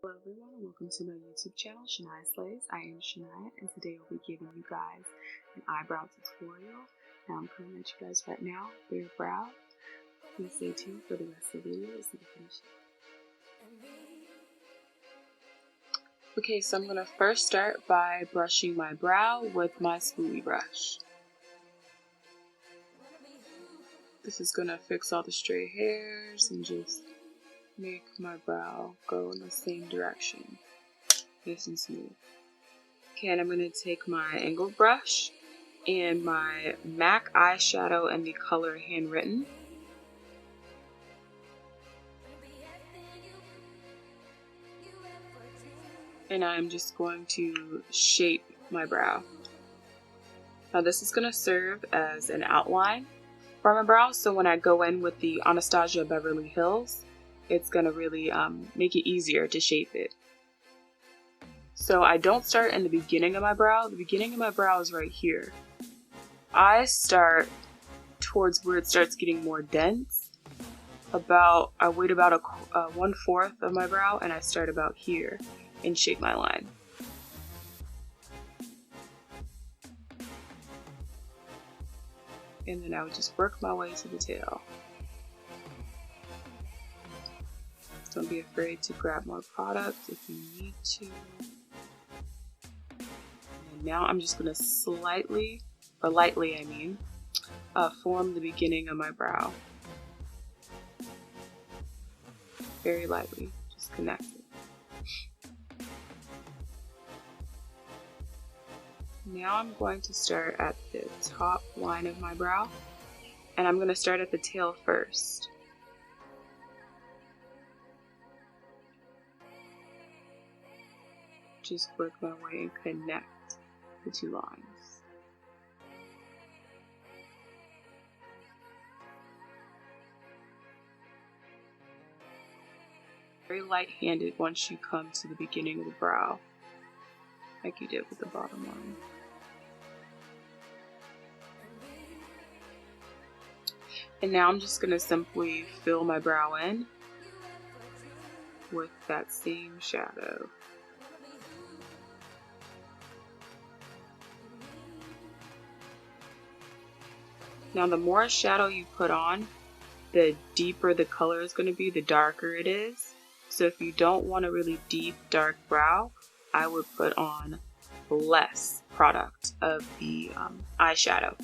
Hello everyone and welcome to my YouTube channel, Shania Slays. I am Shania and today I'll be giving you guys an eyebrow tutorial. Now I'm coming at you guys right now, bare brow. Please stay tuned for the rest of the video to see the finish. Okay, so I'm going to first start by brushing my brow with my spoolie brush. This is going to fix all the stray hairs and just make my brow go in the same direction, nice and smooth. Okay, and I'm going to take my angled brush and my MAC eyeshadow in the color Handwritten. And I'm just going to shape my brow. Now this is going to serve as an outline for my brow, so when I go in with the Anastasia Beverly Hills, it's going to really make it easier to shape it. So I don't start in the beginning of my brow. The beginning of my brow is right here. I start towards where it starts getting more dense. I wait about a 1/4 of my brow and I start about here and shape my line. And then I would just work my way to the tail. Don't be afraid to grab more product if you need to. And now I'm just going to lightly form the beginning of my brow. Very lightly, just connect it. Now I'm going to start at the top line of my brow, and I'm going to start at the tail first. Just work my way and connect the two lines. Very light-handed once you come to the beginning of the brow, like you did with the bottom line. And now I'm just going to simply fill my brow in with that same shadow. Now the more shadow you put on, the deeper the color is going to be, the darker it is. So if you don't want a really deep dark brow, I would put on less product of the eyeshadow.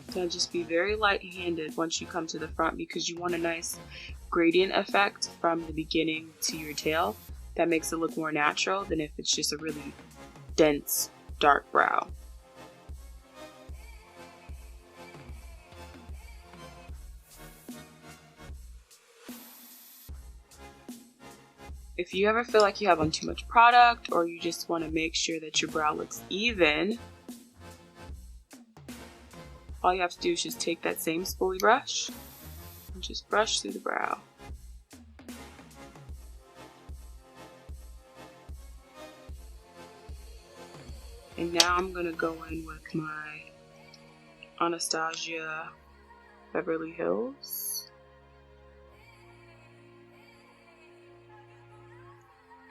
So just be very light-handed once you come to the front because you want a nice gradient effect from the beginning to your tail. That makes it look more natural than if it's just a really dense dark brow. If you ever feel like you have on too much product or you just want to make sure that your brow looks even, all you have to do is just take that same spoolie brush and just brush through the brow. And now I'm going to go in with my Anastasia Beverly Hills.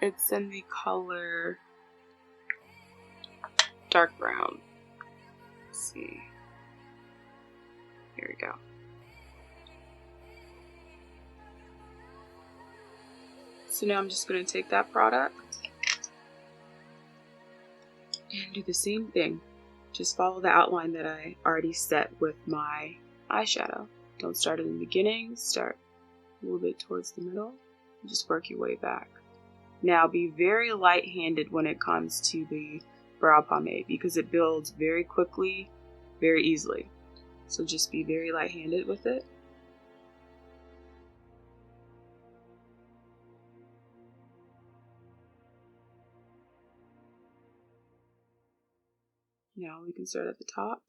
It's in the color dark brown. Let's see. Here we go. So now I'm just going to take that product and do the same thing. Just follow the outline that I already set with my eyeshadow. Don't start at the beginning, start a little bit towards the middle, and just work your way back. Now be very light-handed when it comes to the brow pomade because it builds very quickly, very easily. So just be very light-handed with it. Now we can start at the top,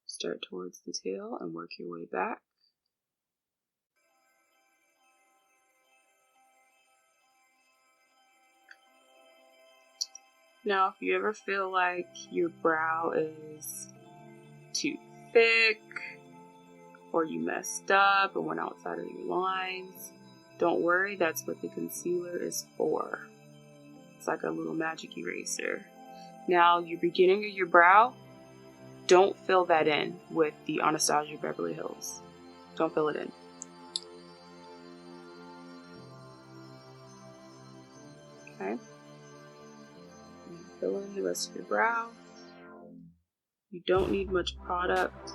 start towards the tail, and work your way back. Now, if you ever feel like your brow is too thick, or you messed up or went outside of your lines, Don't worry, that's what the concealer is for. It's like a little magic eraser. Now, your beginning of your brow, don't fill that in with the Anastasia Beverly Hills. Don't fill it in. Okay. And fill in the rest of your brow. You don't need much product.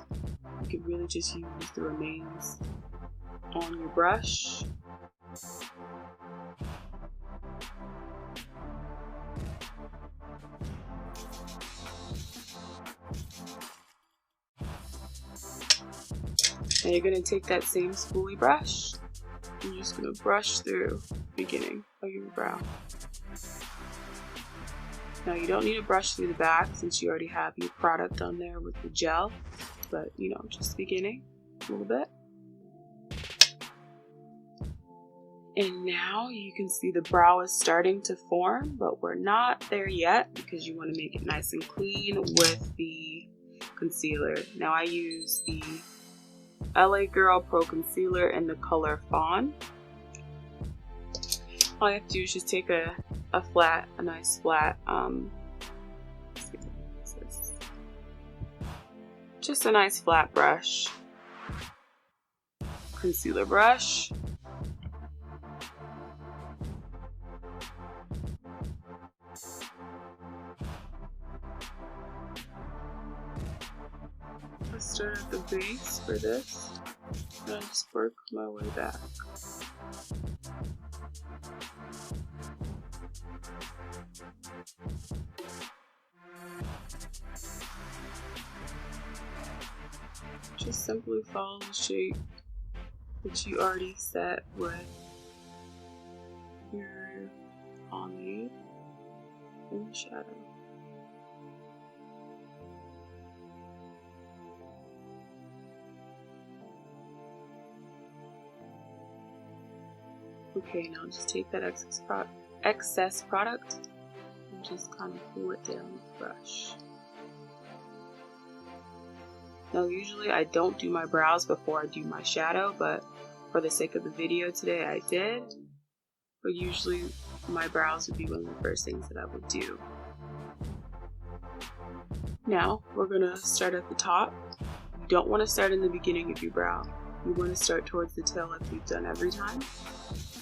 You can really just use the remains on your brush. Now you're going to take that same spoolie brush. You're just going to brush through the beginning of your brow. Now you don't need to brush through the back since you already have your product on there with the gel, but you know, just the beginning a little bit. And now you can see the brow is starting to form, but we're not there yet because you want to make it nice and clean with the concealer. Now I use the LA Girl Pro Concealer in the color Fawn. All you have to do is just take a nice flat, just a nice flat brush, concealer brush. Let's start at the base for this, and I just work my way back. Just simply follow the shape that you already set with your pomade and the shadow. Okay, now just take that excess product and just kind of pull it down with the brush. Now usually I don't do my brows before I do my shadow, but for the sake of the video today I did. But usually my brows would be one of the first things that I would do. Now we're gonna start at the top. You don't want to start in the beginning of your brow. You want to start towards the tail like we've done every time.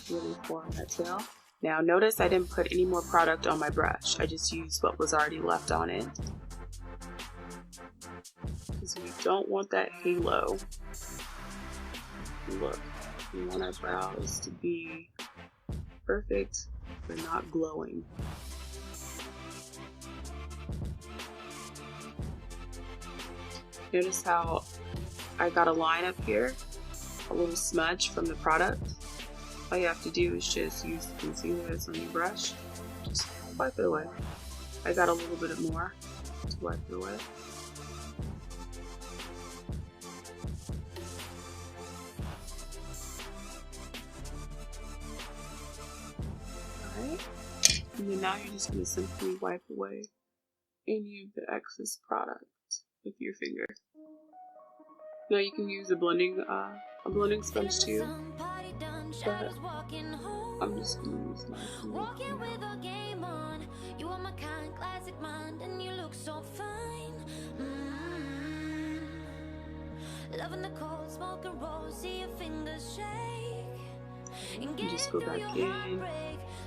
Really form that tail. Now notice I didn't put any more product on my brush. I just used what was already left on it. Because we don't want that halo look. We want our brows to be perfect but not glowing. Notice how I got a line up here, a little smudge from the product. All you have to do is just use the concealer that's on your brush. Just wipe it away. I got a little bit more to wipe it away. Alright. And then now you're just going to simply wipe away any of the excess product with your finger. Now you can use a blending sponge too. But I'm just gonna use my walking with a game on. You are my kind, classic mind, and you look so fine. Loving the cold smoke and roll, see your fingers shake. And just go back in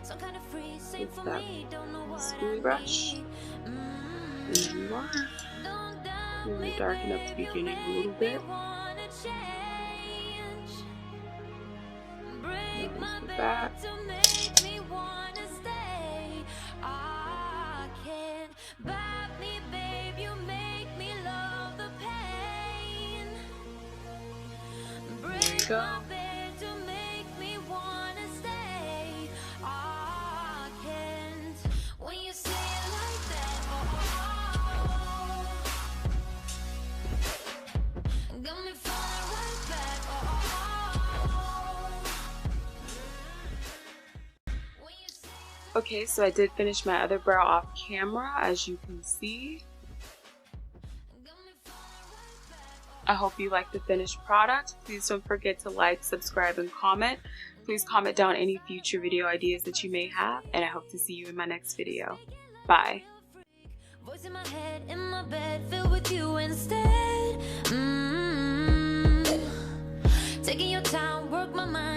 some kind of free, same with for that me, don't know what spoolie brush. And there you are. You're gonna darken up the beginning a little bit. Back. To make me wanna stay. I can't buy me, babe. You make me love the pain. Break my bed to make me wanna stay. I can't. When you say it like that, got me falling right back. Okay, so I did finish my other brow off camera, as you can see. I hope you like the finished product. Please don't forget to like, subscribe, and comment. Please comment down any future video ideas that you may have, and I hope to see you in my next video. Bye. Voice in my head, in my bed, filled with you instead. Taking your time, work my mind.